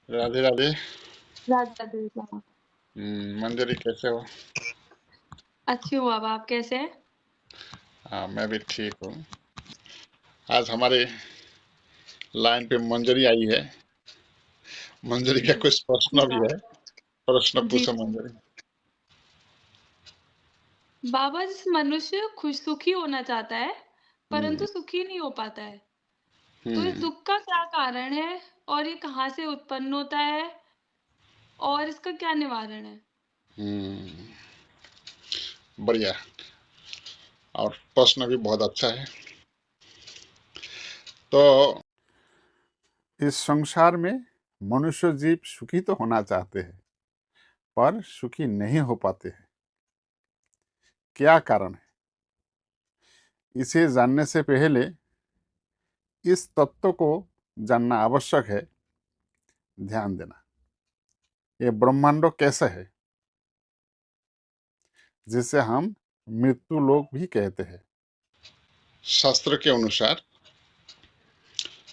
राधे राधे। राधा कृष्णा। मंजरी कैसे हो? अच्छी हूँ। अब आप कैसे हैं? हाँ, मैं भी ठीक हूँ। आज हमारे लाइन पे मंजरी आई है। मंजरी का जी। कुछ प्रश्न भी अच्छा। है। प्रश्न जी। पूछो मंजरी। बाबा, जिस मनुष्य खुश सुखी होना चाहता है हम्म। परंतु सुखी नहीं हो पाता है, तो इस हम्म। दुख का क्या कारण है और ये कहाँ से उत्पन्न होता है और इसका क्या निवारण है? हम्म। बढ़िया। और प्रश्न भी बहुत अच्छा है। तो इस संसार में मनुष्य जीव सुखी तो होना चाहते हैं, पर सुखी नहीं हो पाते हैं। क्या कारण है? इसे जानने से पहले इस तत्व को जानना आवश्यक है। ध्यान देना, ये ब्रह्मांड कैसा है, जिसे हम मृत्यु लोक भी कहते हैं। शास्त्र के अनुसार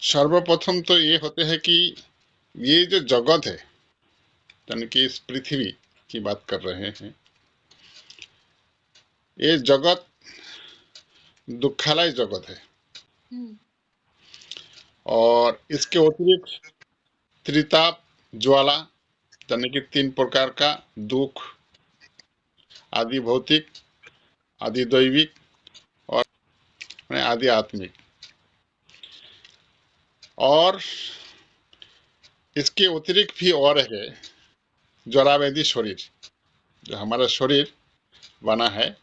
सर्वप्रथम तो ये होते हैं कि ये जो जगत है, यानी कि इस पृथ्वी की बात कर रहे हैं, ये जगत दुखालय जगत है। हम्म। और इसके अतिरिक्त त्रिताप ज्वाला, यानी कि तीन प्रकार का दुख, आदि भौतिक, आदि दैविक और आदि आत्मिक। और इसके अतिरिक्त भी और है जरावैदी शरीर, जो हमारा शरीर बना है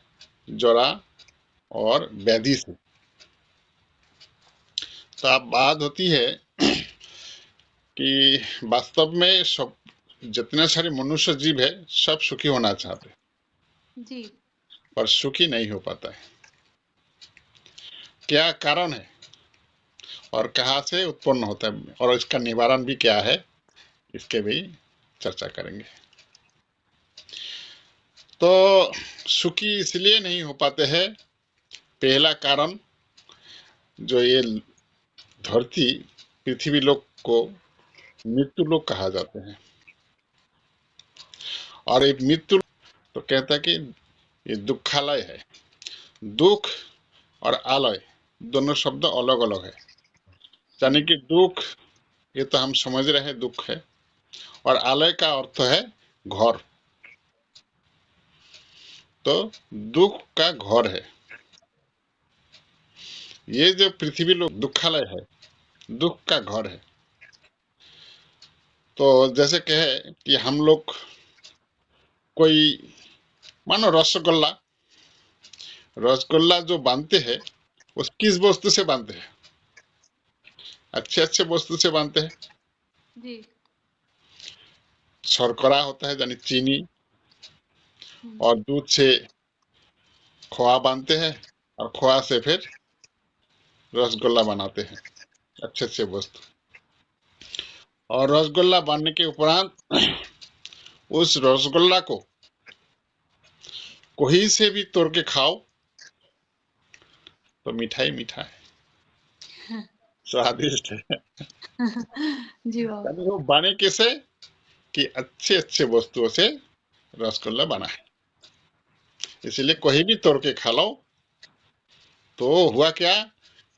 जरा और व्याधि से। तो अब बात होती है कि वास्तव में सब जितने सारे मनुष्य जीव है सब सुखी होना चाहते हैं, जी। पर सुखी नहीं हो पाता है। क्या कारण है और कहाँ से उत्पन्न होता है और इसका निवारण भी क्या है, इसके भी चर्चा करेंगे। तो सुखी इसलिए नहीं हो पाते हैं, पहला कारण, जो ये धरती पृथ्वी लोक को मृत्यु लोक कहा जाते हैं। और ये मृत्यु तो कहता है कि ये दुखालय है। दुख और आलय दोनों शब्द अलग अलग है। यानी जी। कि दुख, ये तो हम समझ रहे हैं दुख है, और आलय का अर्थ है घर। तो दुख का घर है ये जो पृथ्वी लोक, दुखालय है, दुख का घर है। तो जैसे कहे कि हम लोग कोई, मानो रसगुल्ला, रसगुल्ला जो बांधते हैं वो किस वस्तु से बांधते हैं? अच्छे अच्छे वस्तु से बांधते हैं। जी। शर्करा होता है यानी चीनी, हम्म। और दूध से खोआ बांधते हैं, और खोआ से फिर रसगुल्ला बनाते हैं, अच्छे अच्छे वस्तु। और रसगुल्ला बनने के उपरांत उस रसगुल्ला को कोई से भी तोड़ के खाओ तो मिठाई मीठा है, स्वादिष्ट है। जी बाबा। यानी वो बने कैसे कि अच्छे अच्छे वस्तुओं से रसगुल्ला बना है, इसलिए कोई भी तोड़ के खा लो तो हुआ क्या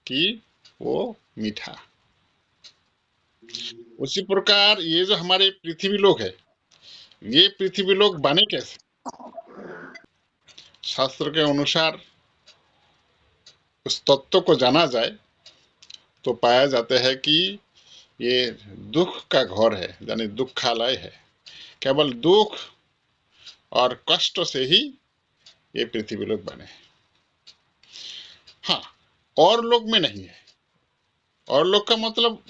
कि वो मीठा। उसी प्रकार ये जो हमारे पृथ्वी लोक है, ये पृथ्वी लोक बने कैसे? शास्त्र के अनुसार उस तत्व को जाना जाए तो पाया जाता है कि ये दुख का घर है, यानी दुखालय है। केवल दुख और कष्ट से ही ये पृथ्वी लोक बने। हाँ, और लोक में नहीं है। और लोक का मतलब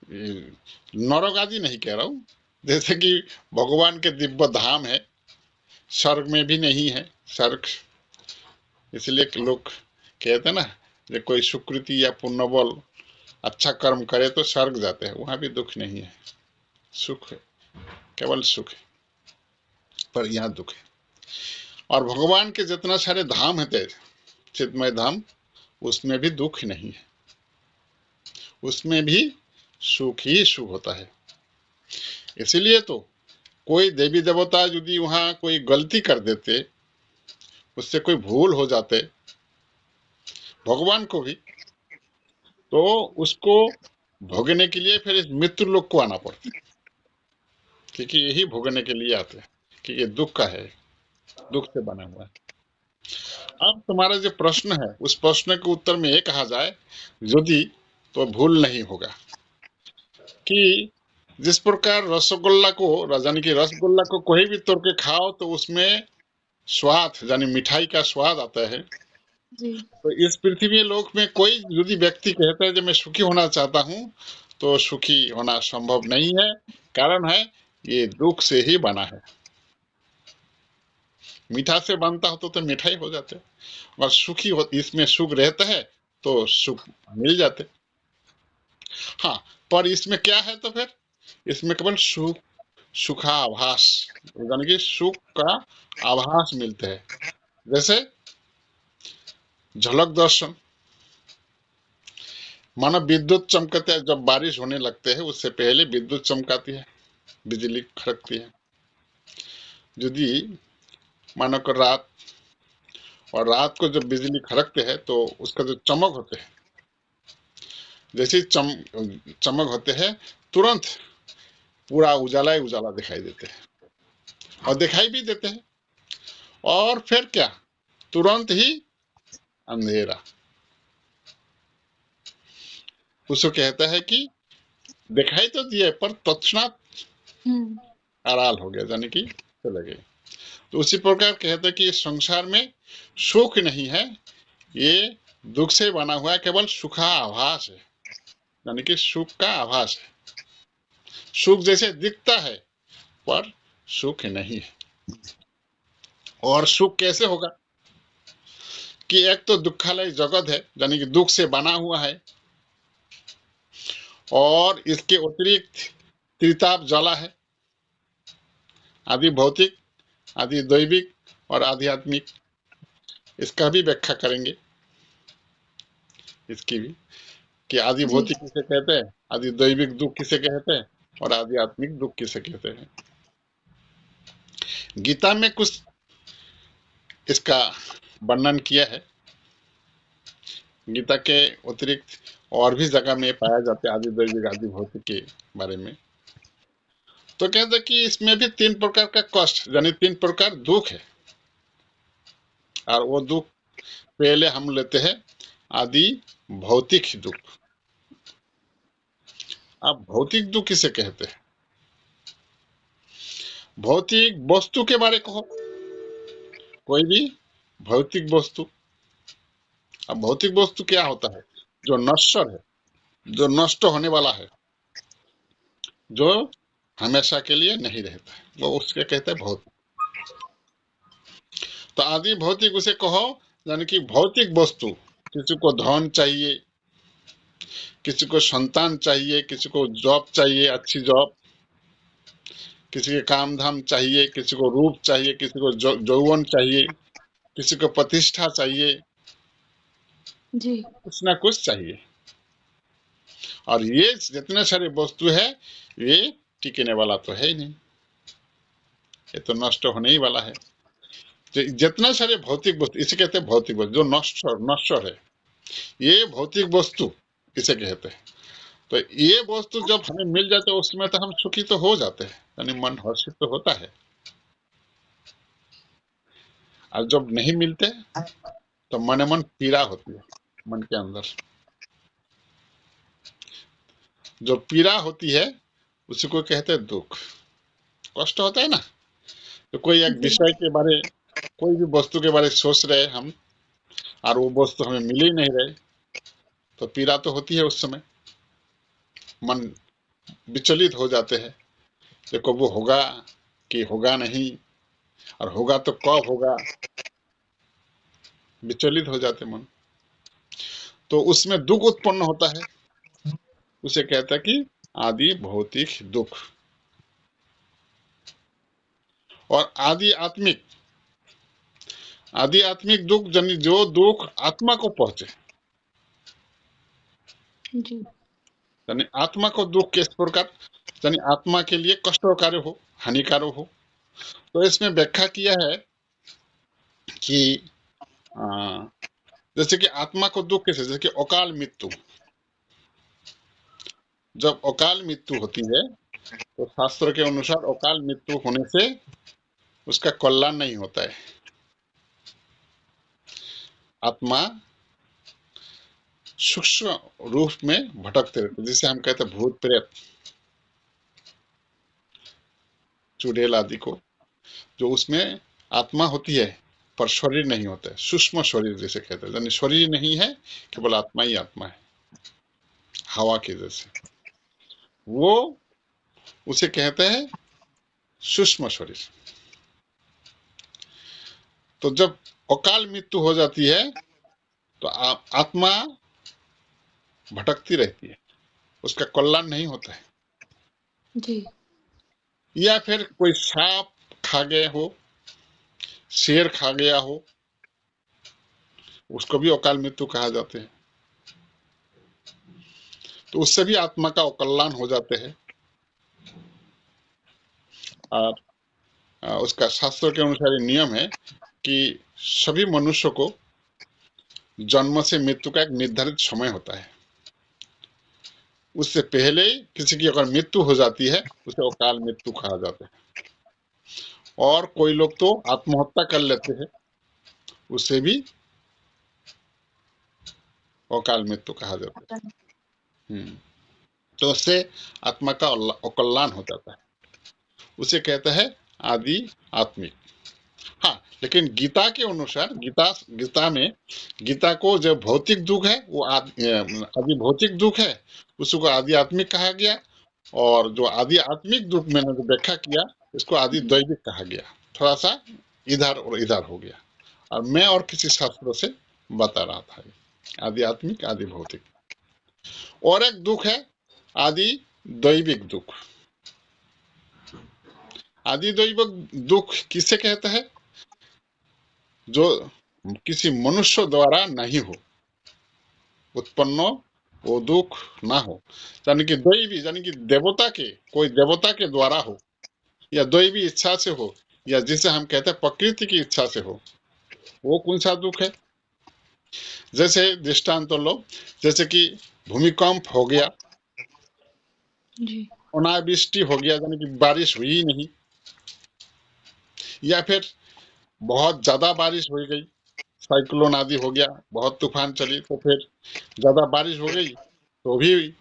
नरक आदि नहीं कह रहा हूं। जैसे कि भगवान के दिव्य धाम है, स्वर्ग में भी नहीं है स्वर्ग। इसलिए लोग कहते हैं ना, जो कोई सुकृति या पुण्य बल अच्छा कर्म करे तो स्वर्ग जाते हैं, वहां भी दुख नहीं है, सुख है, केवल सुख है। पर यहाँ दुख है। और भगवान के जितना सारे धाम है तेज चिन्मय धाम, उसमें भी दुख नहीं है, उसमें भी सुख ही सुख होता है। इसीलिए तो कोई देवी देवता यदि वहां कोई गलती कर देते, उससे कोई भूल हो जाते भगवान को भी, तो उसको भोगने के लिए फिर इस मृत्यु लोक को आना पड़ता, क्योंकि यही भोगने के लिए आते हैं कि ये दुख का है, दुख से बना हुआ है। अब तुम्हारा जो प्रश्न है, उस प्रश्न के उत्तर में ये कहा जाए, यदि तो भूल नहीं होगा कि जिस प्रकार रसगुल्ला को, यानी कि रसगुल्ला को कोई भी तोड़ के खाओ तो उसमें स्वाद, यानी मिठाई का स्वाद आता है, जी। तो इस पृथ्वी लोक में कोई यदि व्यक्ति कहता है कि मैं सुखी होना चाहता हूँ, तो सुखी होना संभव नहीं है। कारण है ये दुख से ही बना है। मीठा से बनता हो तो मिठाई हो जाते, और सुखी हो, इसमें सुख रहता है तो सुख मिल जाते। हाँ, पर इसमें क्या है, तो फिर इसमें केवल सुख, सुखाभास, यानी कि सुख का आभास मिलता है। जैसे झलक दर्शन, मानो विद्युत चमकते है, जब बारिश होने लगते है उससे पहले विद्युत चमकाती है, बिजली खड़कती है। यदि मानो कर रात, और रात को जब बिजली खड़कते है तो उसका जो चमक होते है, जैसे चमक होते हैं, तुरंत पूरा उजाला ही उजाला दिखाई देते हैं, और दिखाई भी देते हैं, और फिर क्या, तुरंत ही अंधेरा। उसको कहता है कि दिखाई तो दिए पर तत्क्षणात आड़ाल हो गया, यानी कि चले गए। तो उसी प्रकार कहते हैं कि इस संसार में सुख नहीं है, ये दुख से बना हुआ है, केवल सुखा आभास है, यानी कि सुख का आभास है। सुख जैसे दिखता है पर सुख नहीं है। और सुख कैसे होगा कि एक तो दुखालय जगत है, यानी कि दुख से बना हुआ है, और इसके अतिरिक्त त्रिताप ज्वाला है, आदि भौतिक, आदि दैविक और आध्यात्मिक। इसका भी व्याख्या करेंगे, इसकी भी, कि आदि जी। भौतिक किसे कहते हैं, आदि दैविक दुख किसे कहते हैं, और आध्यात्मिक दुख किसे कहते हैं। गीता में कुछ इसका वर्णन किया है, गीता के अतिरिक्त और भी जगह में पाया जाता है आदि दैविक आदि भौतिक के बारे में। तो कहते हैं कि इसमें भी तीन प्रकार का कष्ट, यानी तीन प्रकार दुख है, और वो दुख पहले हम लेते हैं आदि भौतिक दुख। अब भौतिक दुख किसे कहते हैं, भौतिक वस्तु के बारे कहो, कोई भी भौतिक वस्तु। अब भौतिक वस्तु क्या होता है, जो नश्वर है, जो नष्ट होने वाला है, जो हमेशा के लिए नहीं रहता है, वो उसके कहते हैं भौतिक। तो आदि भौतिक उसे कहो, यानी कि भौतिक वस्तु, किसी को धन चाहिए, किसी को संतान चाहिए, किसी को जॉब चाहिए, अच्छी जॉब, किसी के काम धाम चाहिए, किसी को रूप चाहिए, किसी को यौवन चाहिए, किसी को प्रतिष्ठा चाहिए, जी। कुछ ना कुछ चाहिए। और ये जितने सारे वस्तु है, ये टिकने वाला तो है ही नहीं, ये तो नष्ट होने ही वाला है। तो जितना सारे भौतिक वस्तु, इसे कहते हैं भौतिक वस्तु, जो नश्वर नश्वर है, ये भौतिक वस्तु इसे कहते हैं। तो ये वस्तु जब हमें मिल जाते है उसमें तो हम सुखी तो हो जाते हैं, यानी मन हर्षित तो होता है। और जब नहीं मिलते तो मन मन पीड़ा होती है, मन के अंदर जो पीड़ा होती है उसी को कहते हैं दुख। कष्ट होता है ना, तो कोई एक जी। विषय के बारे, कोई भी वस्तु के बारे सोच रहे हम, और वो वस्तु हमें मिल ही नहीं रहे, तो पीड़ा तो होती है। उस समय मन विचलित हो जाते हैं, देखो वो होगा कि होगा नहीं, और होगा तो कब होगा, विचलित हो जाते मन, तो उसमें दुख उत्पन्न होता है। उसे कहता है कि आदि भौतिक दुख। और आदि आत्मिक, आदि आत्मिक दुख, यानी जो दुख आत्मा को पहुंचे, जी। यानी आत्मा को दुख किस प्रकार, यानी आत्मा के लिए कष्टकारी हो, हानिकारक हो। तो इसमें व्याख्या किया है कि आ, जैसे कि आत्मा को दुख कैसे, जैसे कि अकाल मृत्यु, जब अकाल मृत्यु होती है तो शास्त्र के अनुसार अकाल मृत्यु होने से उसका कल्याण नहीं होता है। आत्मा सूक्ष्म रूप में भटकते रहते, जिसे हम कहते हैं भूत प्रेत चुड़ैल आदि को, जो उसमें आत्मा होती है पर शरीर नहीं होता है, सूक्ष्म शरीर जिसे कहते हैं, यानी शरीर नहीं है, केवल आत्मा ही आत्मा है, हवा के जैसे, वो उसे कहते हैं सूक्ष्म शरीर। तो जब अकाल मृत्यु हो जाती है तो आत्मा भटकती रहती है, उसका कल्याण नहीं होता है। जी। या फिर कोई सांप खा गया हो, शेर खा गया हो, उसको भी अकाल मृत्यु कहा जाते हैं, तो उससे भी आत्मा का कल्याण हो जाते हैं। और उसका शास्त्र के अनुसार ये नियम है कि सभी मनुष्य को जन्म से मृत्यु का एक निर्धारित समय होता है, उससे पहले किसी की अगर मृत्यु हो जाती है उसे अकाल मृत्यु कहा जाता है। और कोई लोग तो आत्महत्या कर लेते हैं, उसे भी अकाल मृत्यु कहा जाता है। तो उससे आत्मा का कल्याण हो जाता है, उसे कहते हैं आदि आत्मिक। हाँ, लेकिन गीता के अनुसार, गीता में, गीता को जो भौतिक दुख है वो आदि भौतिक दुख है, उसको आदि आत्मिक कहा गया। और जो आदि आत्मिक दुख मैंने जो व्याख्या किया, इसको आदि दैविक कहा गया। थोड़ा सा इधर और इधर हो गया, और मैं और किसी शास्त्र से बता रहा था, आदि आत्मिक आदि भौतिक। और एक दुख है आदि दैविक दुख। आदि दैविक दुख किसे कहते हैं? जो किसी मनुष्य द्वारा नहीं हो, उत्पन्न वो दुख ना हो, यानी कि दैवी, यानी कि देवता के, कोई देवता के द्वारा हो, या दैवी इच्छा से हो, या जिसे हम कहते हैं प्रकृति की इच्छा से हो, वो कौन सा दुख है? जैसे दृष्टांत तो लो, जैसे कि भूमिकंप हो गया, जी। अनावृष्टि हो गया, यानी कि बारिश हुई ही नहीं, या फिर बहुत ज्यादा बारिश हो गई, साइक्लोन आदि हो गया, बहुत तूफान चली, तो फिर ज्यादा बारिश हो गई तो भी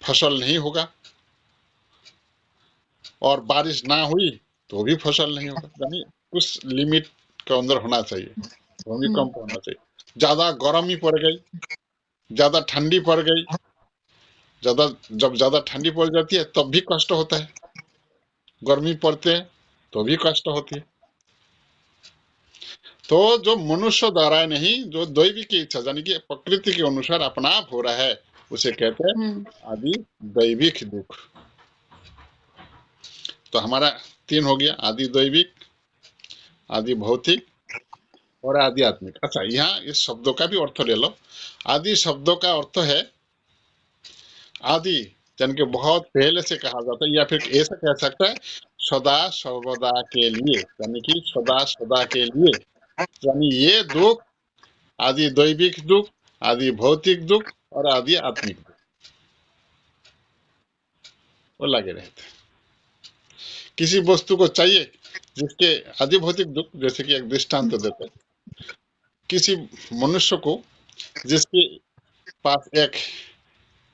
फसल नहीं होगा, और बारिश ना हुई तो भी फसल नहीं होगा, यानी कुछ लिमिट के अंदर होना चाहिए, भूमिकंप होना चाहिए। ज्यादा गर्मी पड़ गई, ज्यादा ठंडी पड़ गई, जब ज्यादा ठंडी पड़ जाती है तब भी कष्ट होता है, गर्मी पड़ते हैं तो भी कष्ट होती है। तो जो मनुष्य द्वारा नहीं, जो दैवी की इच्छा, यानी कि प्रकृति के अनुसार अपना आप हो रहा है, उसे कहते हैं आदि दैविक दुख। तो हमारा तीन हो गया, आदि दैविक, आदि भौतिक और आदि आत्मिक। अच्छा, यहाँ इस शब्दों का भी अर्थ ले लो। आदि शब्दों का अर्थ है आदि, यानी कि बहुत पहले से कहा जाता है, या फिर ऐसा कह सकता है सदा सर्वदा के लिए, यानी कि सदा सदा के लिए, यानी ये दुख, आदि दैविक दुख, आदि भौतिक दुख और आदि आत्मिक दुख, वो लगे रहते हैं। किसी वस्तु को चाहिए जिसके, आदि भौतिक दुख, जैसे कि एक दृष्टांत देते हैं, किसी मनुष्य को जिसके पास एक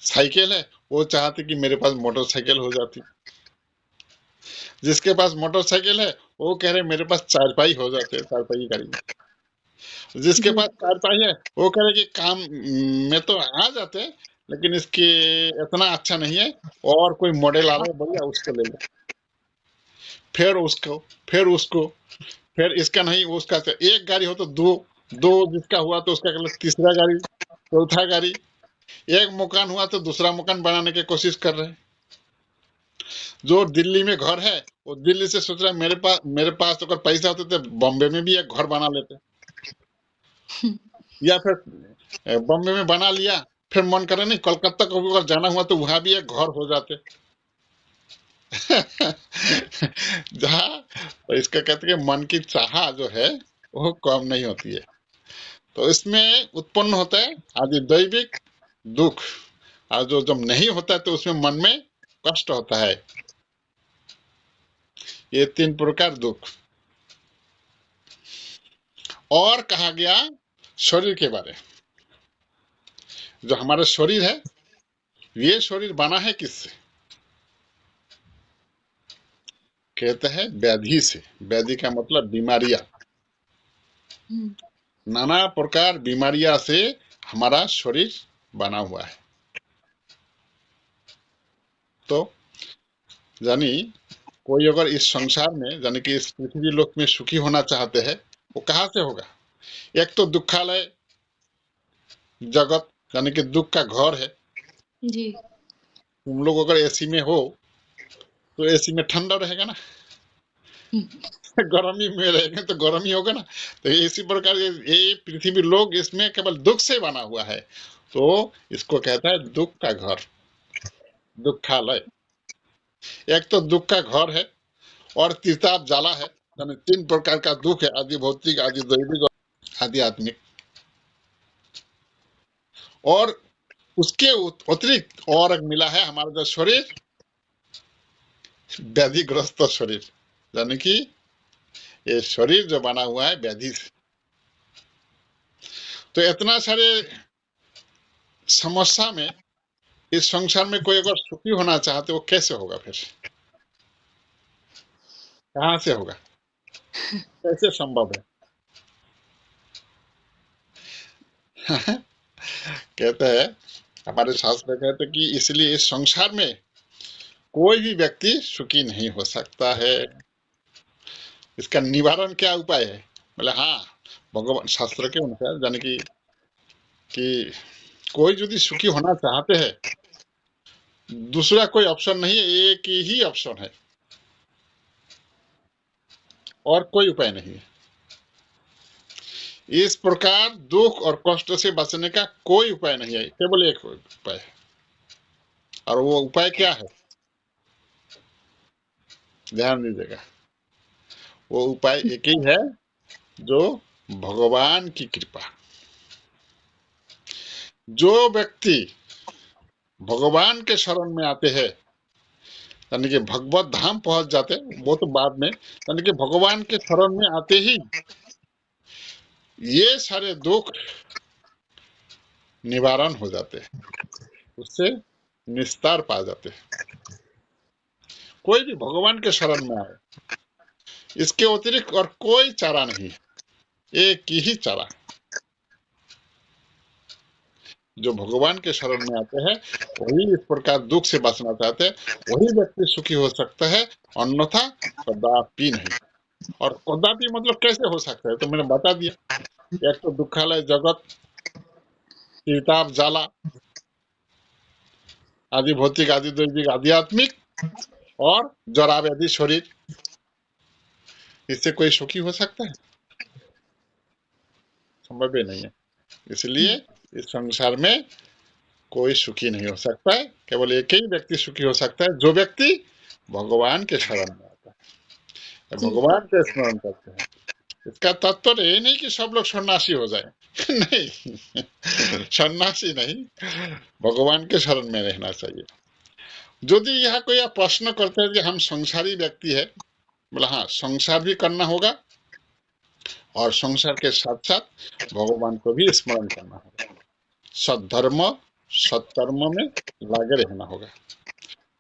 साइकिल है, वो चाहते कि मेरे पास मोटरसाइकिल हो जाती। जिसके पास मोटरसाइकिल है वो कह रहे मेरे पास चारपाई हो जाते, चारपाई गाड़ी। जिसके पास चारपाई है वो कह रहे कि काम में तो आ जाते, लेकिन इसके इतना अच्छा नहीं है, और कोई मॉडल आ रहा है बढ़िया, उसको ले लो। फिर उसको, फिर उसको, फिर इसका नहीं उसका, तो एक गाड़ी हो तो दो, दो जिसका हुआ तो उसका कर तीसरा गाड़ी, चौथा गाड़ी, एक मकान हुआ तो दूसरा मकान बनाने की कोशिश कर रहे हैं। जो दिल्ली में घर है वो दिल्ली से सोच रहा है मेरे पास अगर पैसा होते तो बॉम्बे में भी एक घर बना लेते, या फिर बॉम्बे में बना लिया, फिर मन करे नहीं कलकत्ता को अगर जाना हुआ तो वहां भी एक घर हो जाते। जहाँ तो इसका कहते हैं कि मन की चाह जो है वो कम नहीं होती है, तो इसमें उत्पन्न होता है आदि दैविक दुख, और जो जब नहीं होता है तो उसमें मन में कष्ट होता है। ये तीन प्रकार दुख। और कहा गया शरीर के बारे, जो हमारा शरीर है, ये शरीर बना है किससे? कहते हैं व्याधि से। व्याधि का मतलब बीमारियां, हम्म, नाना प्रकार बीमारियां से हमारा शरीर बना हुआ है। तो यानी कोई अगर इस संसार में यानी कि इस पृथ्वी लोक में सुखी होना चाहते हैं, वो कहाँ से होगा? एक तो दुखालय जगत यानी कि दुख का घर है। जी। तुम लोग अगर एसी में हो तो एसी में ठंडा रहेगा ना, हम्म, गर्मी में रहेंगे तो गर्मी होगा ना। तो इसी प्रकार ये पृथ्वी लोग इसमें केवल दुख से बना हुआ है, तो इसको कहता है दुख का घर, दुखालय। एक तो दुख का घर है, और तिताब जाला है, यानी तीन प्रकार का दुख है, आदि भौतिक, आदि दैविक और आदि आत्मिक। और उसके अतिरिक्त और एक मिला है हमारा जो शरीर, व्याधिग्रस्त शरीर, यानी कि ये शरीर जो बना हुआ है व्याधि से। तो इतना सारे समस्या में इस संसार में कोई अगर सुखी होना चाहते वो कैसे होगा फिर? कहाँ से होगा? कैसे संभव है? कहते हैं, हमारे शास्त्र कहते हैं कि इसलिए इस संसार में कोई भी व्यक्ति सुखी नहीं हो सकता है। इसका निवारण क्या उपाय है? बोले हाँ, भगवान शास्त्र के अनुसार यानी कि कोई यदि सुखी होना चाहते हैं, दूसरा कोई ऑप्शन नहीं है, एक ही ऑप्शन है, और कोई उपाय नहीं है। इस प्रकार दुख और कष्ट से बचने का कोई उपाय नहीं है, केवल एक उपाय है। और वो उपाय क्या है? ध्यान दीजिएगा, वो उपाय एक ही है, जो भगवान की कृपा। जो व्यक्ति भगवान के शरण में आते हैं, यानी कि भगवत धाम पहुंच जाते हैं, वो तो बाद में, यानी कि भगवान के शरण में आते ही ये सारे दुख निवारण हो जाते हैं, उससे निस्तार पा जाते हैं। कोई भी भगवान के शरण में आए, इसके अतिरिक्त और कोई चारा नहीं है, एक ही चारा। जो भगवान के शरण में आते हैं, वही इस प्रकार दुख से बचना चाहते हैं, वही व्यक्ति सुखी हो सकता है, अन्यथा कदापि नहीं। और कदापि मतलब कैसे हो सकता है, तो मैंने बता दिया। एक तो दुखालय जगत, तिताब जाला, आदि भौतिक, आदि दैविक, आदि आत्मिक, और जरा व्याधि शरीर। इससे कोई सुखी हो सकता है? संभव ही नहीं है। इसलिए इस संसार में कोई सुखी नहीं हो सकता है, केवल एक ही व्यक्ति सुखी हो सकता है, जो व्यक्ति भगवान के शरण में आता है, जी। भगवान के स्मरण करते हैं। इसका तात्पर्य ये नहीं कि सब लोग सन्यासी हो जाए नहीं, सन्यासी नहीं, भगवान के शरण में रहना चाहिए। यदि यहाँ कोई आप प्रश्न करते हैं कि हम संसारी व्यक्ति है, बोला हाँ, संसार भी करना होगा, और संसार के साथ साथ भगवान को भी स्मरण करना होगा। सद्धर्म सत्कर्म में लगे रहना होगा।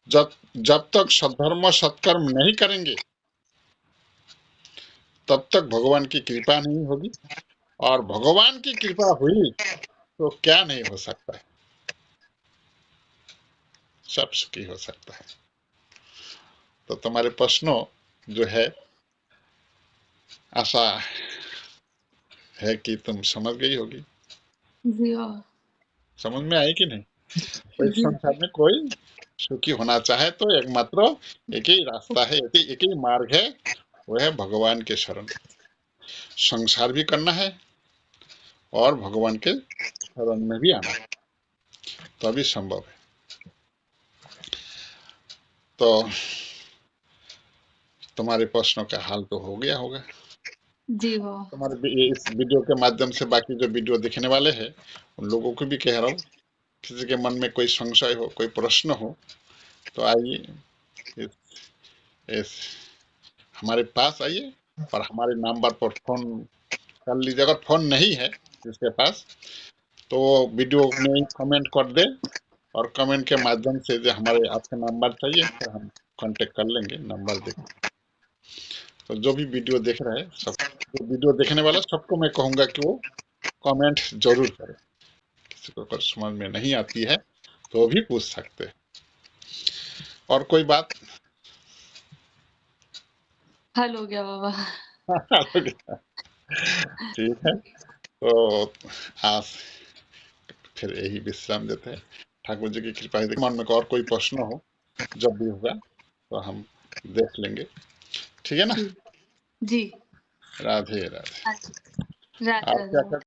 जब जब तक सद्धर्म सत्कर्म नहीं करेंगे, तब तक भगवान की कृपा नहीं होगी, और भगवान की कृपा हुई तो क्या नहीं हो सकता है, सब सुखी हो सकता है। तो तुम्हारे प्रश्नों जो है, आशा है कि तुम समझ गई होगी। जी। हाँ। समझ में आई कि नहीं? तो इस जी। संसार में कोई सुखी होना चाहे तो एकमात्र एक ही रास्ता है, एक ही मार्ग है, वो है भगवान के शरण। संसार भी करना है, और भगवान के शरण में भी आना है, तभी संभव है। तो तुम्हारे प्रश्नों का हल तो हो गया होगा। जी वो। इस वीडियो के माध्यम से बाकी जो वीडियो देखने वाले हैं उन लोगों को भी कह रहा हूँ, किसी के मन में कोई संशय हो, कोई प्रश्न हो, तो आइए इस, इस हमारे पास आइए और हमारे नंबर पर फोन कर लीजिए। अगर फोन नहीं है जिसके पास, तो वीडियो में कमेंट कर दे, और कमेंट के माध्यम से जो हमारे आपका नंबर चाहिए तो हम कांटेक्ट कर लेंगे, नंबर दे। तो जो भी वीडियो देख रहे हैं, सब जो वीडियो देखने वाला सबको मैं कहूंगा कि वो कमेंट जरूर करें। किसी को अगर समझ में नहीं आती है तो भी पूछ सकते हैं। और कोई बात? हल हो गया बाबा। ठीक है, तो आज फिर यही विश्राम देते हैं। ठाकुर जी की कृपा है। मन में और कोई प्रश्न हो जब भी होगा तो हम देख लेंगे, ठीक है ना? जी। जी। राधे राधे। हाँ जी। राधे आप राधे क्या बाबा। कर